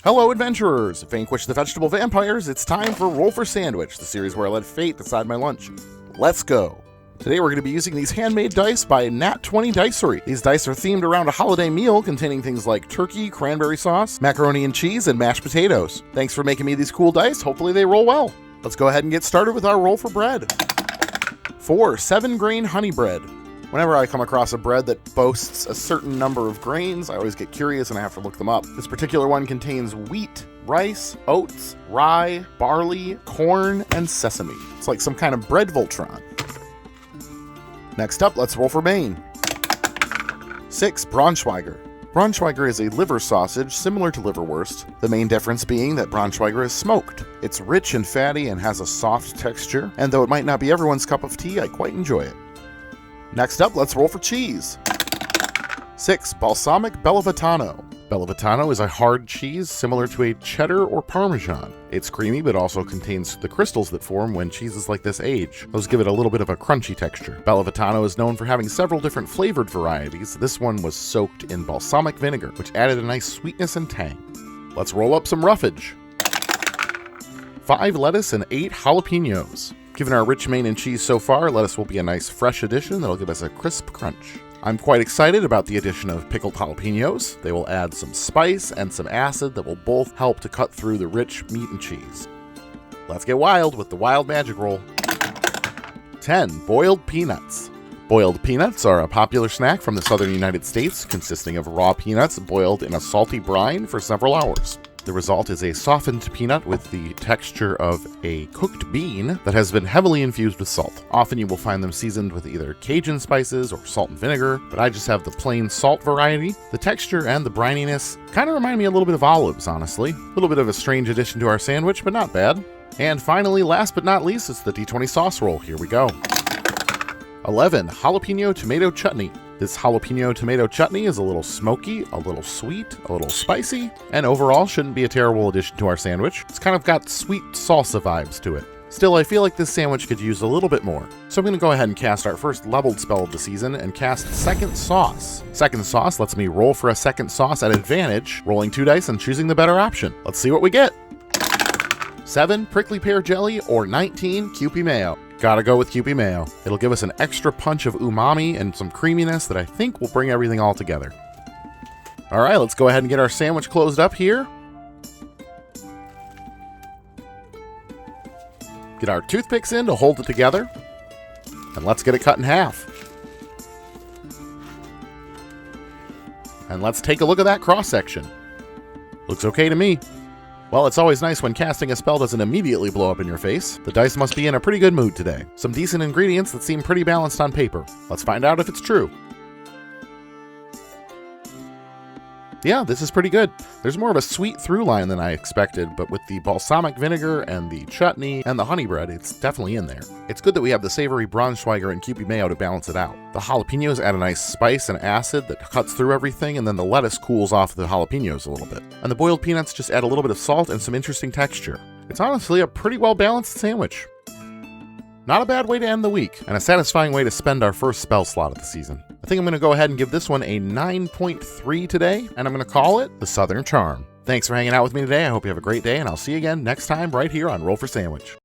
Hello, adventurers! Vanquish the vegetable vampires, it's time for Roll for Sandwich, the series where I let fate decide my lunch. Let's go! Today we're going to be using these handmade dice by Nat20 Dicery. These dice are themed around a holiday meal containing things like turkey, cranberry sauce, macaroni and cheese, and mashed potatoes. Thanks for making me these cool dice, hopefully they roll well. Let's go ahead and get started with our roll for bread. 4 7-grain honey bread. Whenever I come across a bread that boasts a certain number of grains, I always get curious and I have to look them up. This particular one contains wheat, rice, oats, rye, barley, corn, and sesame. It's like some kind of bread Voltron. Next up, let's roll for Maine. 6 Braunschweiger. Braunschweiger is a liver sausage similar to liverwurst, the main difference being that Braunschweiger is smoked. It's rich and fatty and has a soft texture, and though it might not be everyone's cup of tea, I quite enjoy it. Next up, let's roll for cheese. 6 Balsamic Bellavitano. Bellavitano is a hard cheese similar to a cheddar or Parmesan. It's creamy but also contains the crystals that form when cheeses like this age. Those give it a little bit of a crunchy texture. Bellavitano is known for having several different flavored varieties. This one was soaked in balsamic vinegar, which added a nice sweetness and tang. Let's roll up some roughage. 5 lettuce and 8 jalapenos. Given our rich Maine and cheese so far, lettuce will be a nice fresh addition that'll give us a crisp crunch. I'm quite excited about the addition of pickled jalapenos. They will add some spice and some acid that will both help to cut through the rich meat and cheese. Let's get wild with the wild magic roll. 10 boiled peanuts. Boiled peanuts are a popular snack from the southern United States, consisting of raw peanuts boiled in a salty brine for several hours. The result is a softened peanut with the texture of a cooked bean that has been heavily infused with salt. Often you will find them seasoned with either Cajun spices or salt and vinegar, but I just have the plain salt variety. The texture and the brininess kind of remind me a little bit of olives, honestly. A little bit of a strange addition to our sandwich, but not bad. And finally, last but not least, it's the D20 sauce roll. Here we go. 11 jalapeno tomato chutney. This jalapeno tomato chutney is a little smoky, a little sweet, a little spicy, and overall shouldn't be a terrible addition to our sandwich. It's kind of got sweet salsa vibes to it. Still, I feel like this sandwich could use a little bit more. So I'm going to go ahead and cast our first leveled spell of the season and cast Second Sauce. Second Sauce lets me roll for a second sauce at advantage, rolling 2 dice and choosing the better option. Let's see what we get. 7 prickly pear jelly or 19 Kewpie mayo. Gotta go with Kewpie mayo. It'll give us an extra punch of umami and some creaminess that I think will bring everything all together. All right, let's go ahead and get our sandwich closed up here. Get our toothpicks in to hold it together. And let's get it cut in half. And let's take a look at that cross section. Looks okay to me. Well, it's always nice when casting a spell doesn't immediately blow up in your face. The dice must be in a pretty good mood today. Some decent ingredients that seem pretty balanced on paper. Let's find out if it's true. Yeah, this is pretty good. There's more of a sweet through line than I expected, but with the balsamic vinegar and the chutney and the honey bread, it's definitely in there. It's good that we have the savory Braunschweiger and Kewpie mayo to balance it out. The jalapenos add a nice spice and acid that cuts through everything, and then the lettuce cools off the jalapenos a little bit. And the boiled peanuts just add a little bit of salt and some interesting texture. It's honestly a pretty well balanced sandwich. Not a bad way to end the week, and a satisfying way to spend our first spell slot of the season. I think I'm going to go ahead and give this one a 9.3 today, and I'm going to call it the Southern Charm. Thanks for hanging out with me today. I hope you have a great day, and I'll see you again next time right here on Roll for Sandwich.